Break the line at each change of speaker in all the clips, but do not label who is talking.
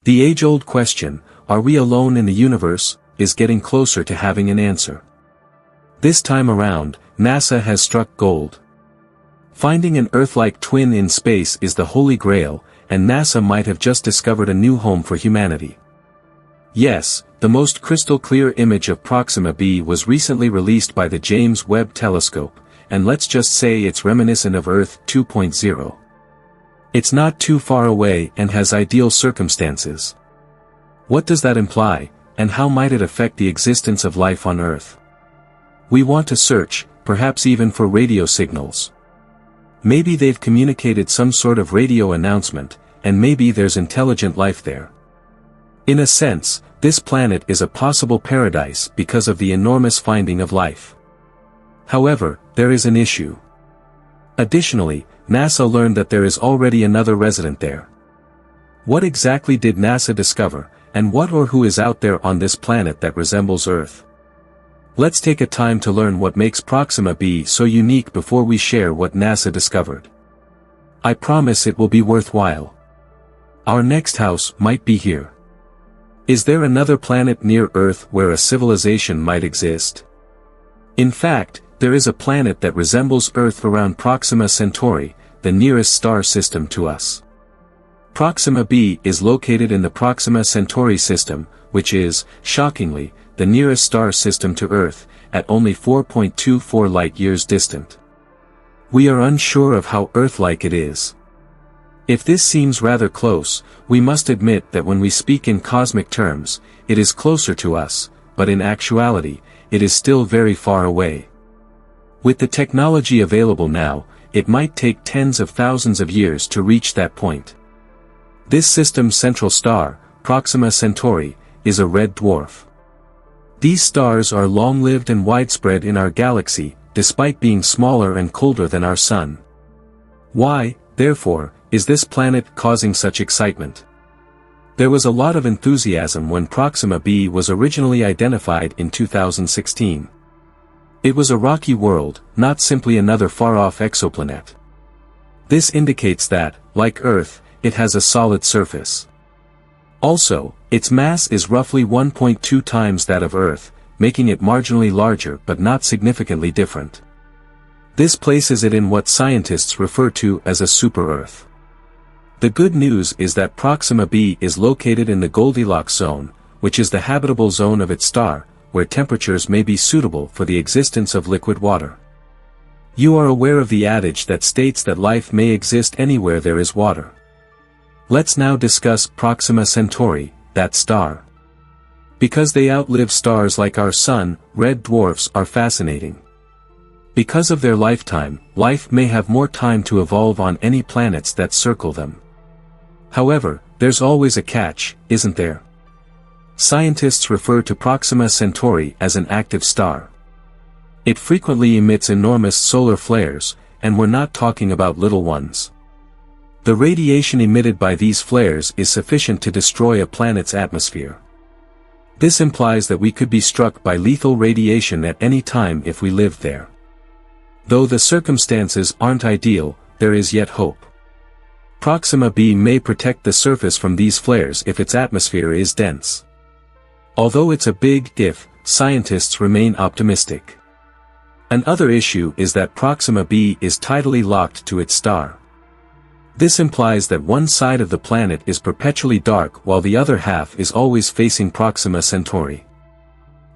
The age-old question, are we alone in the universe, is getting closer to having an answer. This time around, NASA has struck gold. Finding an Earth-like twin in space is the holy grail, and NASA might have just discovered a new home for humanity. Yes, the most crystal-clear image of Proxima B was recently released by the James Webb Telescope, and let's just say it's reminiscent of Earth 2.0. It's not too far away and has ideal circumstances. What does that imply, and how might it affect the existence of life on Earth? We want to search, perhaps even for radio signals. Maybe they've communicated some sort of radio announcement, and maybe there's intelligent life there. In a sense, this planet is a possible paradise because of the enormous finding of life. However, there is an issue. Additionally, NASA learned that there is already another resident there. What exactly did NASA discover, and what or who is out there on this planet that resembles Earth? Let's take a time to learn what makes Proxima B so unique before we share what NASA discovered. I promise it will be worthwhile. Our next house might be here. Is there another planet near Earth where a civilization might exist? In fact, there is a planet that resembles Earth around Proxima Centauri, the nearest star system to us. Proxima B is located in the Proxima Centauri system, which is, shockingly, the nearest star system to Earth, at only 4.24 light-years distant. We are unsure of how Earth-like it is. If this seems rather close, we must admit that when we speak in cosmic terms, it is closer to us, but in actuality, it is still very far away. With the technology available now, it might take tens of thousands of years to reach that point. This system's central star, Proxima Centauri, is a red dwarf. These stars are long-lived and widespread in our galaxy, despite being smaller and colder than our Sun. Why, therefore, is this planet causing such excitement? There was a lot of enthusiasm when Proxima B was originally identified in 2016. It was a rocky world, not simply another far-off exoplanet. This indicates that, like Earth, it has a solid surface. Also, its mass is roughly 1.2 times that of Earth, making it marginally larger but not significantly different. This places it in what scientists refer to as a super-Earth. The good news is that Proxima B is located in the Goldilocks zone, which is the habitable zone of its star, where temperatures may be suitable for the existence of liquid water. You are aware of the adage that states that life may exist anywhere there is water. Let's now discuss Proxima Centauri, that star. Because they outlive stars like our Sun, red dwarfs are fascinating. Because of their lifetime, life may have more time to evolve on any planets that circle them. However, there's always a catch, isn't there? Scientists refer to Proxima Centauri as an active star. It frequently emits enormous solar flares, and we're not talking about little ones. The radiation emitted by these flares is sufficient to destroy a planet's atmosphere. This implies that we could be struck by lethal radiation at any time if we lived there. Though the circumstances aren't ideal, there is yet hope. Proxima B may protect the surface from these flares if its atmosphere is dense. Although it's a big if, scientists remain optimistic. Another issue is that Proxima B is tidally locked to its star. This implies that one side of the planet is perpetually dark while the other half is always facing Proxima Centauri.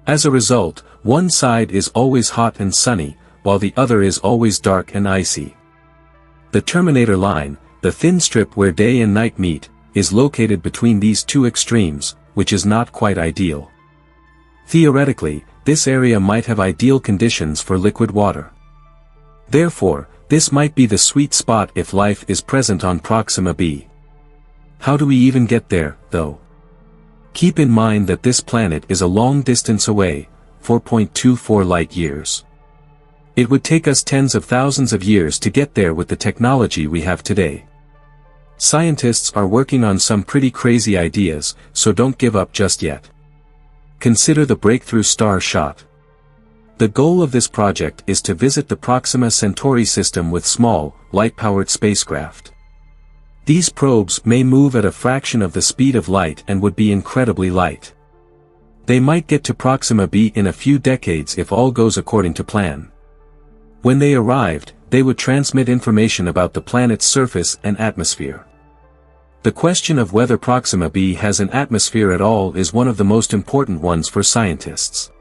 As a result, one side is always hot and sunny, while the other is always dark and icy. The Terminator line, the thin strip where day and night meet, is located between these two extremes, which is not quite ideal. Theoretically, this area might have ideal conditions for liquid water. Therefore, this might be the sweet spot if life is present on Proxima B. How do we even get there, though? Keep in mind that this planet is a long distance away, 4.24 light-years. It would take us tens of thousands of years to get there with the technology we have today. Scientists are working on some pretty crazy ideas, so don't give up just yet. Consider the breakthrough star shot. The goal of this project is to visit the Proxima Centauri system with small, light-powered spacecraft. These probes may move at a fraction of the speed of light and would be incredibly light. They might get to Proxima B in a few decades if all goes according to plan. When they arrived, they would transmit information about the planet's surface and atmosphere. The question of whether Proxima B has an atmosphere at all is one of the most important ones for scientists.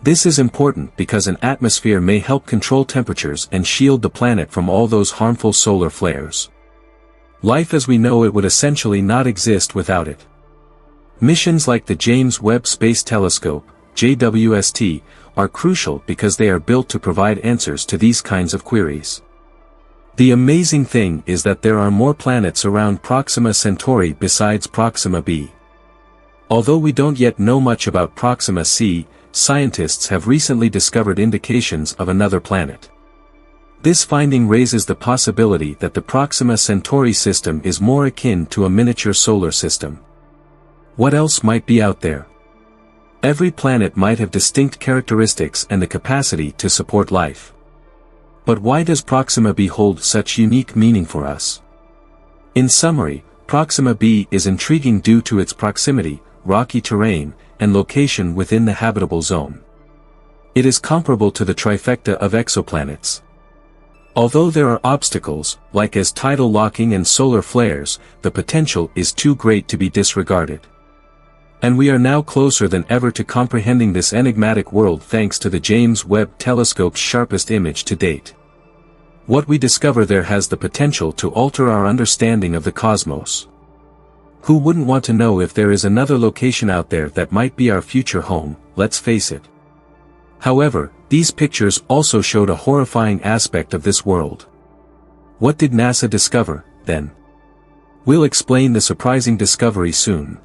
This is important because an atmosphere may help control temperatures and shield the planet from all those harmful solar flares. Life as we know it would essentially not exist without it. Missions like the James Webb Space Telescope, JWST, are crucial because they are built to provide answers to these kinds of queries. The amazing thing is that there are more planets around Proxima Centauri besides Proxima B. Although we don't yet know much about Proxima C, scientists have recently discovered indications of another planet. This finding raises the possibility that the Proxima Centauri system is more akin to a miniature solar system. What else might be out there? Every planet might have distinct characteristics and the capacity to support life. But why does Proxima B hold such unique meaning for us? In summary, Proxima B is intriguing due to its proximity, rocky terrain, and location within the habitable zone. It is comparable to the trifecta of exoplanets. Although there are obstacles, like as tidal locking and solar flares, the potential is too great to be disregarded. And we are now closer than ever to comprehending this enigmatic world thanks to the James Webb Telescope's sharpest image to date. What we discover there has the potential to alter our understanding of the cosmos. Who wouldn't want to know if there is another location out there that might be our future home, let's face it. However, these pictures also showed a horrifying aspect of this world. What did NASA discover, then? We'll explain the surprising discovery soon.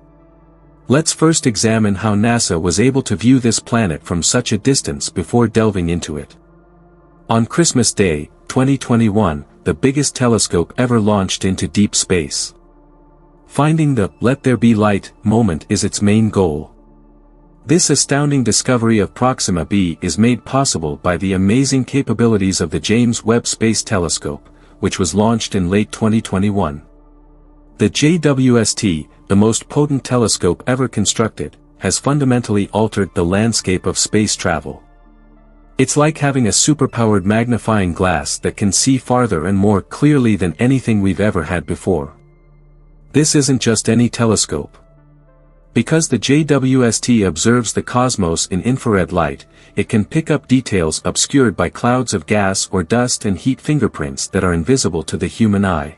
Let's first examine how NASA was able to view this planet from such a distance before delving into it. On Christmas Day, 2021, the biggest telescope ever launched into deep space. Finding the "Let there be light" moment is its main goal. This astounding discovery of Proxima B is made possible by the amazing capabilities of the James Webb Space Telescope, which was launched in late 2021. The JWST, the most potent telescope ever constructed, has fundamentally altered the landscape of space travel. It's like having a superpowered magnifying glass that can see farther and more clearly than anything we've ever had before. This isn't just any telescope. Because the JWST observes the cosmos in infrared light, it can pick up details obscured by clouds of gas or dust and heat fingerprints that are invisible to the human eye.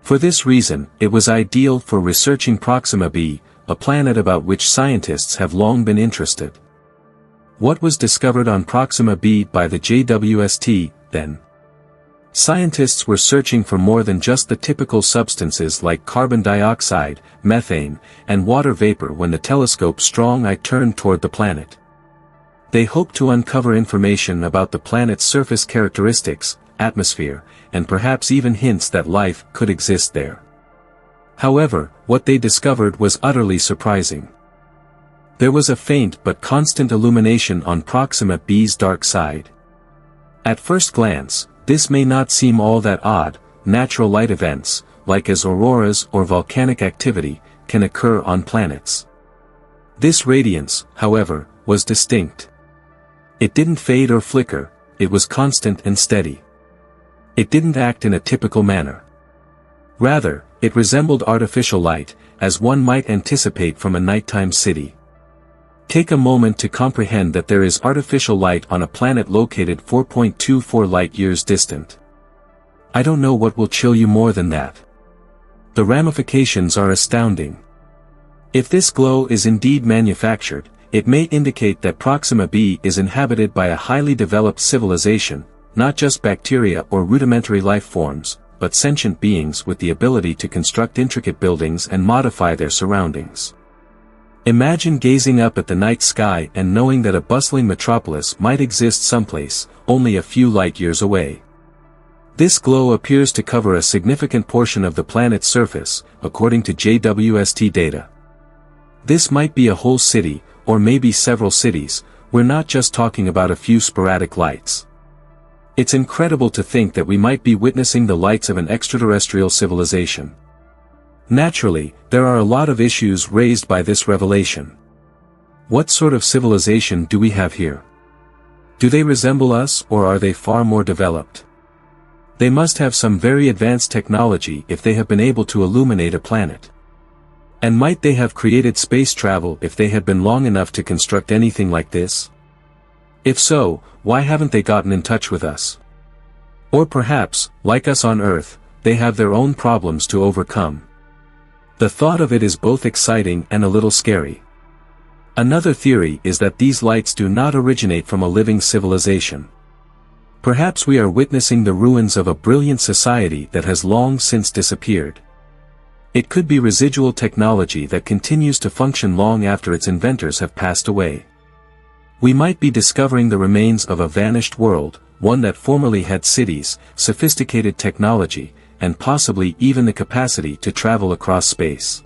For this reason, it was ideal for researching Proxima B, a planet about which scientists have long been interested. What was discovered on Proxima B by the JWST, then? Scientists were searching for more than just the typical substances like carbon dioxide, methane, and water vapor when the telescope's strong eye turned toward the planet. They hoped to uncover information about the planet's surface characteristics, atmosphere, and perhaps even hints that life could exist there. However, what they discovered was utterly surprising. There was a faint but constant illumination on Proxima B's dark side. At first glance, this may not seem all that odd. Natural light events, like as auroras or volcanic activity, can occur on planets. This radiance, however, was distinct. It didn't fade or flicker, it was constant and steady. It didn't act in a typical manner. Rather, it resembled artificial light, as one might anticipate from a nighttime city. Take a moment to comprehend that there is artificial light on a planet located 4.24 light-years distant. I don't know what will chill you more than that. The ramifications are astounding. If this glow is indeed manufactured, it may indicate that Proxima B is inhabited by a highly developed civilization, not just bacteria or rudimentary life forms, but sentient beings with the ability to construct intricate buildings and modify their surroundings. Imagine gazing up at the night sky and knowing that a bustling metropolis might exist someplace, only a few light-years away. This glow appears to cover a significant portion of the planet's surface, according to JWST data. This might be a whole city, or maybe several cities. We're not just talking about a few sporadic lights. It's incredible to think that we might be witnessing the lights of an extraterrestrial civilization. Naturally, there are a lot of issues raised by this revelation. What sort of civilization do we have here? Do they resemble us, or are they far more developed? They must have some very advanced technology if they have been able to illuminate a planet. And might they have created space travel if they had been long enough to construct anything like this? If so, why haven't they gotten in touch with us? Or perhaps, like us on Earth, they have their own problems to overcome. The thought of it is both exciting and a little scary. Another theory is that these lights do not originate from a living civilization. Perhaps we are witnessing the ruins of a brilliant society that has long since disappeared. It could be residual technology that continues to function long after its inventors have passed away. We might be discovering the remains of a vanished world, one that formerly had cities, sophisticated technology, and possibly even the capacity to travel across space.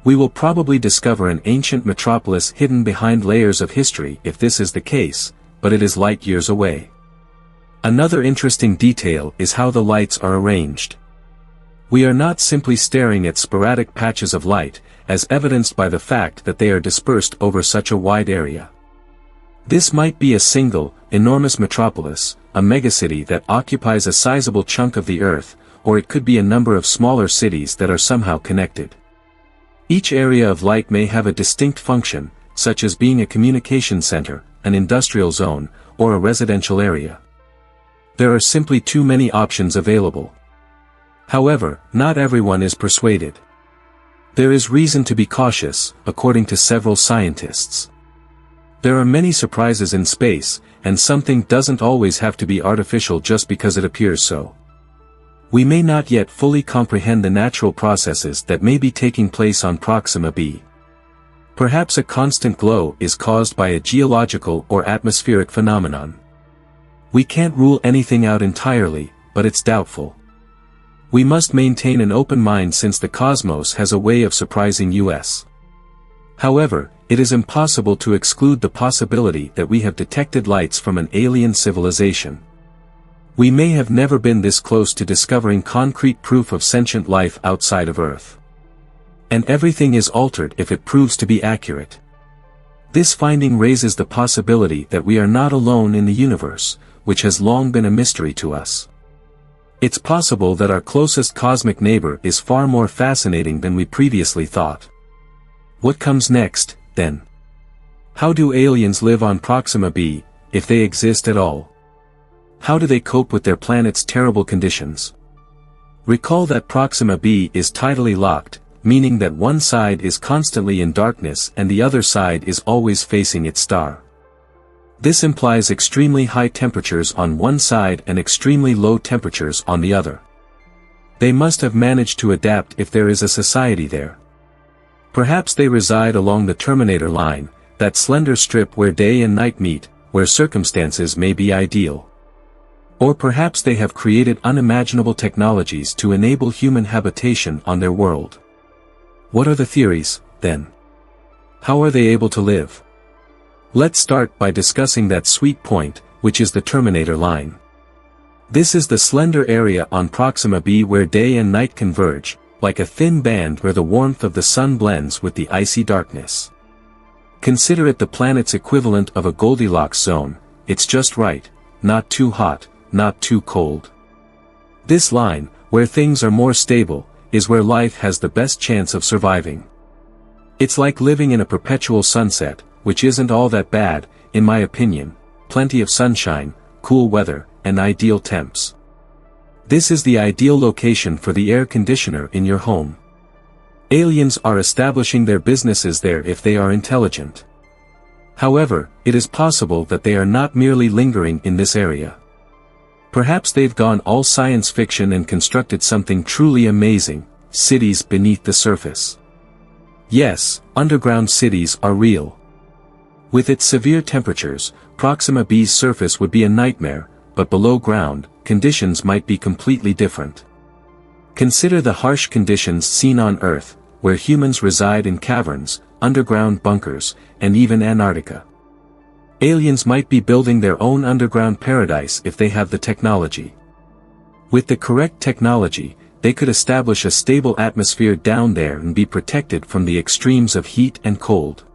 We will probably discover an ancient metropolis hidden behind layers of history if this is the case, but it is light years away. Another interesting detail is how the lights are arranged. We are not simply staring at sporadic patches of light, as evidenced by the fact that they are dispersed over such a wide area. This might be a single, enormous metropolis, a megacity that occupies a sizable chunk of the Earth, or it could be a number of smaller cities that are somehow connected. Each area of light may have a distinct function, such as being a communication center, an industrial zone, or a residential area. There are simply too many options available. However, not everyone is persuaded. There is reason to be cautious, according to several scientists. There are many surprises in space, and something doesn't always have to be artificial just because it appears so. We may not yet fully comprehend the natural processes that may be taking place on Proxima B. Perhaps a constant glow is caused by a geological or atmospheric phenomenon. We can't rule anything out entirely, but it's doubtful. We must maintain an open mind since the cosmos has a way of surprising us. However, it is impossible to exclude the possibility that we have detected lights from an alien civilization. We may have never been this close to discovering concrete proof of sentient life outside of Earth. And everything is altered if it proves to be accurate. This finding raises the possibility that we are not alone in the universe, which has long been a mystery to us. It's possible that our closest cosmic neighbor is far more fascinating than we previously thought. What comes next, then? How do aliens live on Proxima B, if they exist at all? How do they cope with their planet's terrible conditions? Recall that Proxima B is tidally locked, meaning that one side is constantly in darkness and the other side is always facing its star. This implies extremely high temperatures on one side and extremely low temperatures on the other. They must have managed to adapt if there is a society there. Perhaps they reside along the Terminator line, that slender strip where day and night meet, where circumstances may be ideal. Or perhaps they have created unimaginable technologies to enable human habitation on their world. What are the theories, then? How are they able to live? Let's start by discussing that sweet point, which is the Terminator line. This is the slender area on Proxima B where day and night converge, like a thin band where the warmth of the sun blends with the icy darkness. Consider it the planet's equivalent of a Goldilocks zone. It's just right, not too hot, not too cold. This line, where things are more stable, is where life has the best chance of surviving. It's like living in a perpetual sunset, which isn't all that bad, in my opinion, plenty of sunshine, cool weather, and ideal temps. This is the ideal location for the air conditioner in your home. Aliens are establishing their businesses there if they are intelligent. However, it is possible that they are not merely lingering in this area. Perhaps they've gone all science fiction and constructed something truly amazing, cities beneath the surface. Yes, underground cities are real. With its severe temperatures, Proxima B's surface would be a nightmare, but below ground, conditions might be completely different. Consider the harsh conditions seen on Earth, where humans reside in caverns, underground bunkers, and even Antarctica. Aliens might be building their own underground paradise if they have the technology. With the correct technology, they could establish a stable atmosphere down there and be protected from the extremes of heat and cold.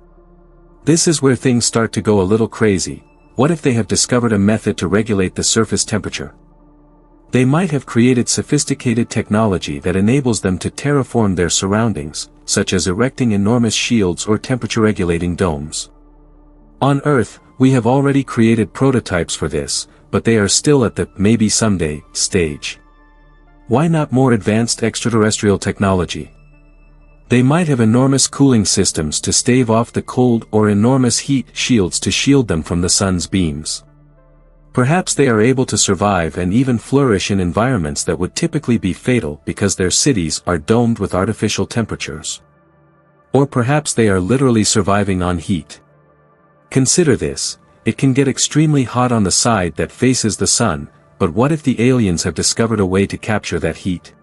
This is where things start to go a little crazy. What if they have discovered a method to regulate the surface temperature? They might have created sophisticated technology that enables them to terraform their surroundings, such as erecting enormous shields or temperature-regulating domes. On Earth, we have already created prototypes for this, but they are still at the maybe someday stage. Why not more advanced extraterrestrial technology? They might have enormous cooling systems to stave off the cold or enormous heat shields to shield them from the sun's beams. Perhaps they are able to survive and even flourish in environments that would typically be fatal because their cities are domed with artificial temperatures. Or perhaps they are literally surviving on heat. Consider this, it can get extremely hot on the side that faces the sun, but what if the aliens have discovered a way to capture that heat?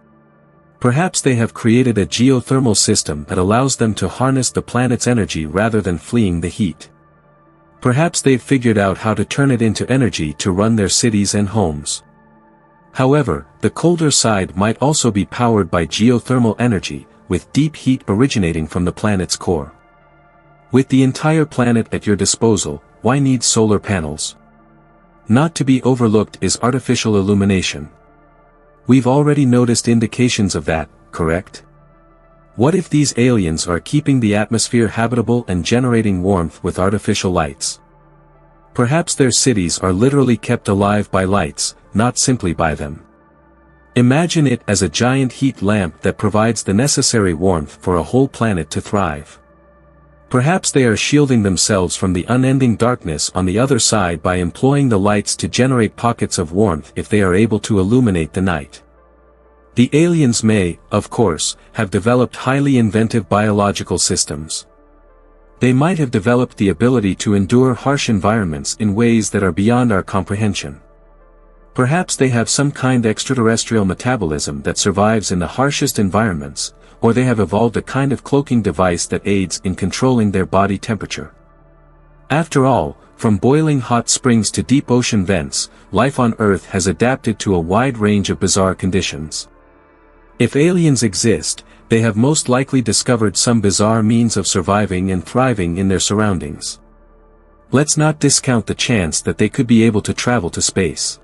Perhaps they have created a geothermal system that allows them to harness the planet's energy rather than fleeing the heat. Perhaps they've figured out how to turn it into energy to run their cities and homes. However, the colder side might also be powered by geothermal energy, with deep heat originating from the planet's core. With the entire planet at your disposal, why need solar panels? Not to be overlooked is artificial illumination. We've already noticed indications of that, correct? What if these aliens are keeping the atmosphere habitable and generating warmth with artificial lights? Perhaps their cities are literally kept alive by lights, not simply by them. Imagine it as a giant heat lamp that provides the necessary warmth for a whole planet to thrive. Perhaps they are shielding themselves from the unending darkness on the other side by employing the lights to generate pockets of warmth if they are able to illuminate the night. The aliens may, of course, have developed highly inventive biological systems. They might have developed the ability to endure harsh environments in ways that are beyond our comprehension. Perhaps they have some kind of extraterrestrial metabolism that survives in the harshest environments, or they have evolved a kind of cloaking device that aids in controlling their body temperature. After all, from boiling hot springs to deep ocean vents, life on Earth has adapted to a wide range of bizarre conditions. If aliens exist, they have most likely discovered some bizarre means of surviving and thriving in their surroundings. Let's not discount the chance that they could be able to travel to space.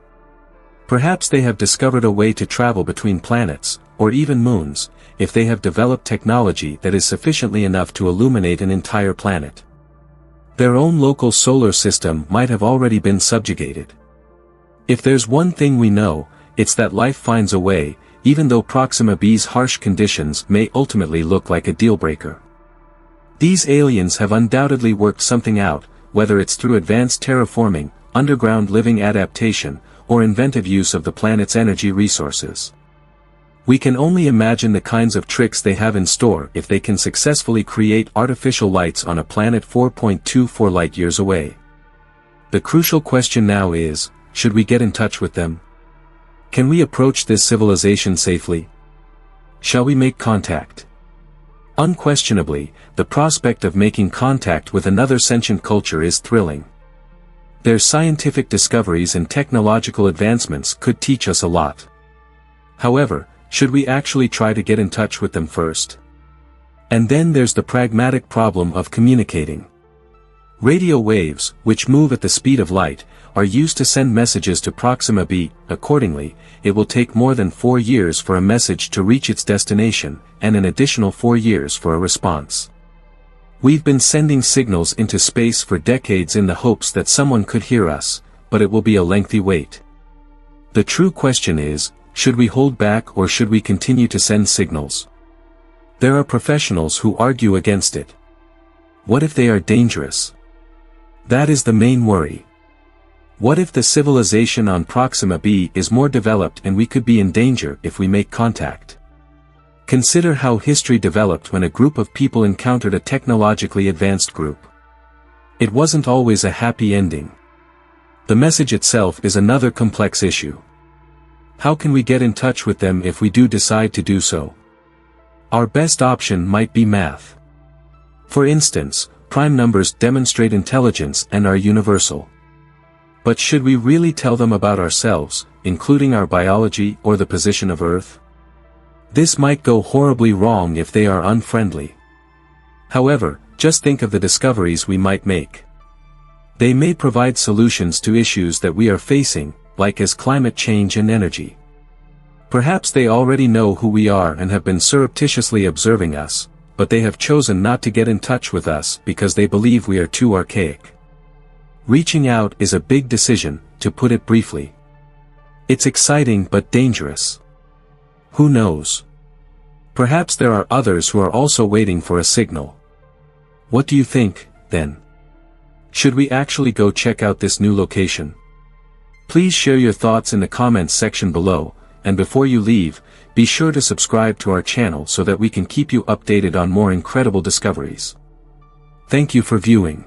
Perhaps they have discovered a way to travel between planets, or even moons, if they have developed technology that is sufficiently enough to illuminate an entire planet. Their own local solar system might have already been subjugated. If there's one thing we know, it's that life finds a way, even though Proxima B's harsh conditions may ultimately look like a deal-breaker. These aliens have undoubtedly worked something out, whether it's through advanced terraforming, underground living adaptation, or inventive use of the planet's energy resources. We can only imagine the kinds of tricks they have in store if they can successfully create artificial lights on a planet 4.24 light-years away. The crucial question now is, should we get in touch with them? Can we approach this civilization safely? Shall we make contact? Unquestionably, the prospect of making contact with another sentient culture is thrilling. Their scientific discoveries and technological advancements could teach us a lot. However, should we actually try to get in touch with them first? And then there's the pragmatic problem of communicating. Radio waves, which move at the speed of light, are used to send messages to Proxima B. Accordingly, it will take more than 4 years for a message to reach its destination, and an additional 4 years for a response. We've been sending signals into space for decades in the hopes that someone could hear us, but it will be a lengthy wait. The true question is, should we hold back or should we continue to send signals? There are professionals who argue against it. What if they are dangerous? That is the main worry. What if the civilization on Proxima B is more developed and we could be in danger if we make contact? Consider how history developed when a group of people encountered a technologically advanced group. It wasn't always a happy ending. The message itself is another complex issue. How can we get in touch with them if we do decide to do so? Our best option might be math. For instance, prime numbers demonstrate intelligence and are universal. But should we really tell them about ourselves, including our biology or the position of Earth? This might go horribly wrong if they are unfriendly. However, just think of the discoveries we might make. They may provide solutions to issues that we are facing, like as climate change and energy. Perhaps they already know who we are and have been surreptitiously observing us, but they have chosen not to get in touch with us because they believe we are too archaic. Reaching out is a big decision, to put it briefly. It's exciting but dangerous. Who knows? Perhaps there are others who are also waiting for a signal. What do you think, then? Should we actually go check out this new location? Please share your thoughts in the comments section below, and before you leave, be sure to subscribe to our channel so that we can keep you updated on more incredible discoveries. Thank you for viewing.